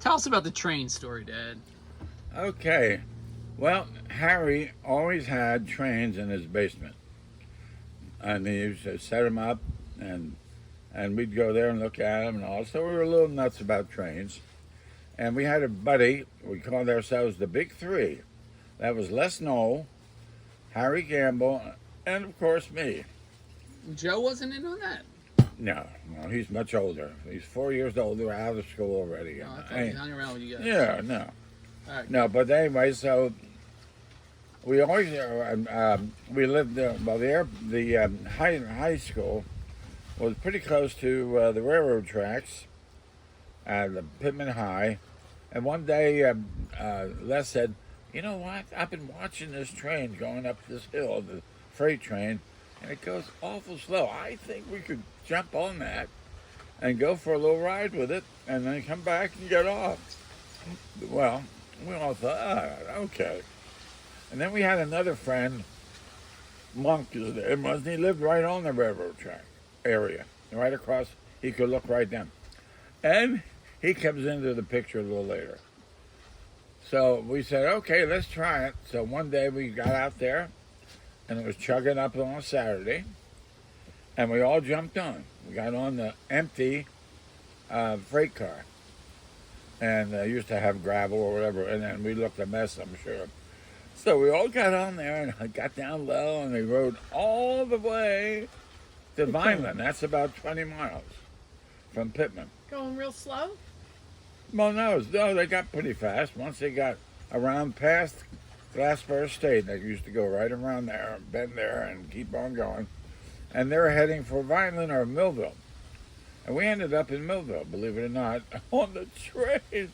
Tell us about the train story, Dad. Okay. Well, Harry always had trains in his basement, and he used to set them up, and we'd go there and look at them and all. So we were a little nuts about trains, and we had a buddy. We called ourselves the Big Three. That was Les Knoll, Harry Gamble, and of course me. Joe wasn't in on that. No, no, he's much older. He's 4 years older, out of school already. Oh, I thought he hung around with you guys. Yeah, no. All right. No, but anyway, so we always we lived well. The high school was pretty close to the railroad tracks, the Pittman High, and one day Les said, "You know what? I've been watching this train going up this hill, the freight train, and it goes awful slow. I think we could jump on that and go for a little ride with it, and then come back and get off." Well, we all thought, okay. And then we had another friend, Monk, his name was, and he lived right on the railroad track area, right across. He could look right down. And he comes into the picture a little later. So we said, okay, let's try it. So one day we got out there, and it was chugging up on a Saturday, and we all jumped on. We got on the empty freight car. And used to have gravel or whatever, and then we looked a mess, I'm sure. So we all got on there, and I got down low, and we rode all the way to Vineland. That's about 20 miles from Pittman. Going real slow? Well, no, they got pretty fast. Once they got around past Glassboro State, they used to go right around there, bend there, and keep on going. And they were heading for Vineland or Millville. And we ended up in Millville, believe it or not, on the train.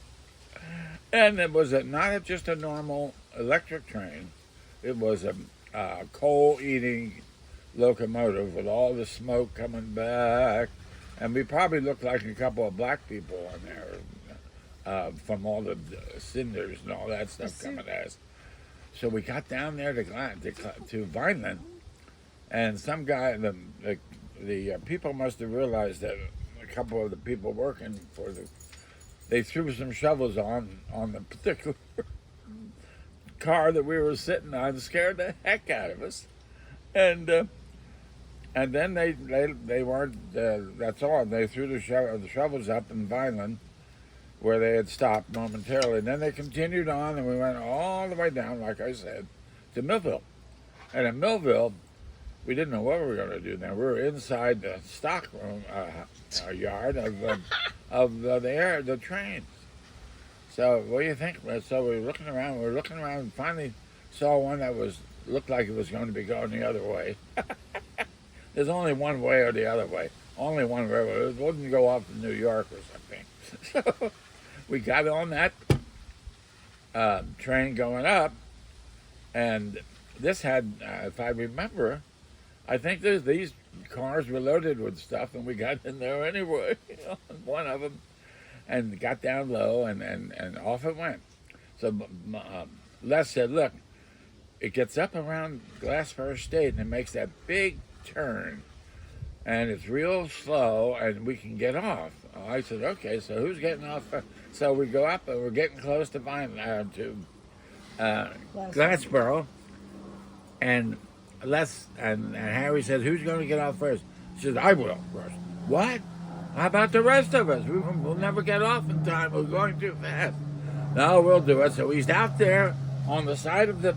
And it was not just a normal electric train. It was a coal-eating locomotive with all the smoke coming back. And we probably looked like a couple of black people on there from all the cinders and all that stuff coming at us. So we got down there to Vineland, and some guy, the people must have realized that a couple of the people working for they threw some shovels on the particular car that we were sitting on, scared the heck out of us, and then they weren't. That's all. They threw the shovels up in Vineland, where they had stopped momentarily, and then they continued on, and we went all the way down, like I said, to Millville, and in Millville, we didn't know what we were going to do now. We were inside the stock room yard of the trains. So what do you think? So we were looking around. And finally saw one that looked like it was going to be going the other way. There's only one way or the other way. Only one railroad. It wouldn't go off to New York or something. So we got on that train going up, and this had, if I remember, I think these cars were loaded with stuff, and we got in there anyway, one of them, and got down low, and off it went. So Les said, look, it gets up around Glassboro State, and it makes that big turn, and it's real slow, and we can get off. I said, okay, so who's getting off first? So we go up, and we're getting close to Glassboro, and and Harry said, who's going to get off first? He said, I will first. What? How about the rest of us? We'll never get off in time. We're going too fast. No, we'll do it. So he's out there on the side of the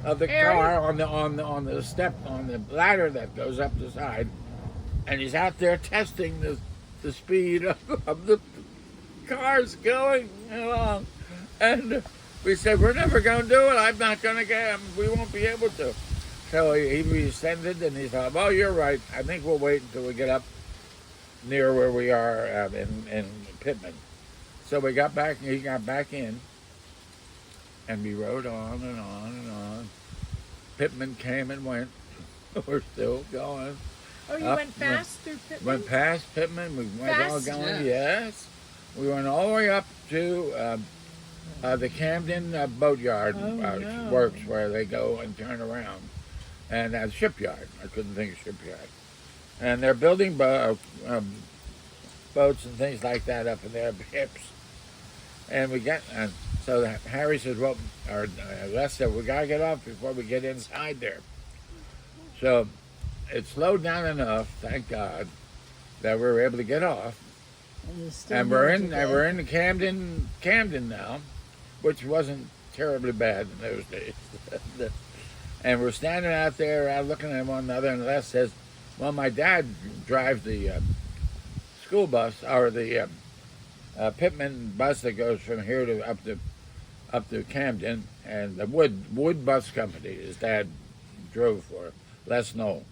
car, on the step, on the ladder that goes up the side, and he's out there testing the speed of the cars going along. And we said, we're never going to do it. I'm not going to get him. We won't be able to. So he rescinded, and he thought, well, you're right. I think we'll wait until we get up near where we are in Pittman. So we got back, and he got back in, and we rode on and on and on. Pittman came and went. We're still going. Oh, you went fast through Pittman? Went past Pittman. We went all going, yes. We went all the way up to the Camden Boatyard works, where they go and turn around. And that's shipyard. I couldn't think of shipyard. And they're building boats and things like that up in their ships. And so Harry says, well, or Les said, we gotta get off before we get inside there. So it slowed down enough, thank God, that we were able to get off. And we're in Camden now, which wasn't terribly bad in those days. And we're standing out there looking at one another, and Les says, well, my dad drives the school bus, or the Pittman bus that goes from here to up to Camden, and the Wood Bus Company his dad drove for, Les Knoll.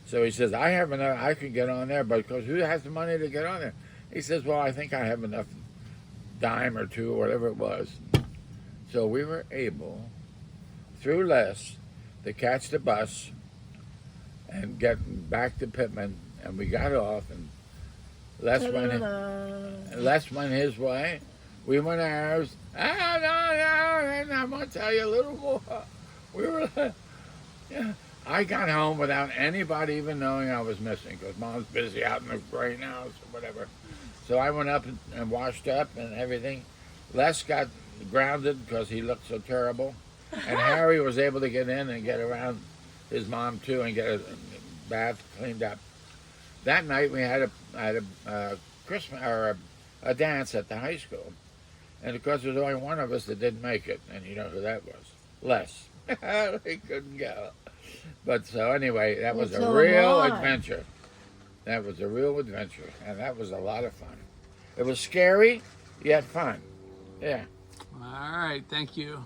So he says, I have enough, I can get on there, but because who has the money to get on there? He says, well, I think I have enough dime or two, or whatever it was. So we were able, through Les, to catch the bus and get back to Pittman, and we got off, and Les went his way. We went ours. No, and I'm going to tell you a little more. We were, I got home without anybody even knowing I was missing, because Mom's busy out in the greenhouse or whatever. So I went up and washed up and everything. Les got grounded because he looked so terrible. And Harry was able to get in and get around his mom too and get a bath cleaned up. That night we had a Christmas or a dance at the high school, and of course there was only one of us that didn't make it, and you know who that was? Les. He couldn't go. But so anyway, that was a real adventure. That was a real adventure, and that was a lot of fun. It was scary, yet fun. Yeah. All right, thank you.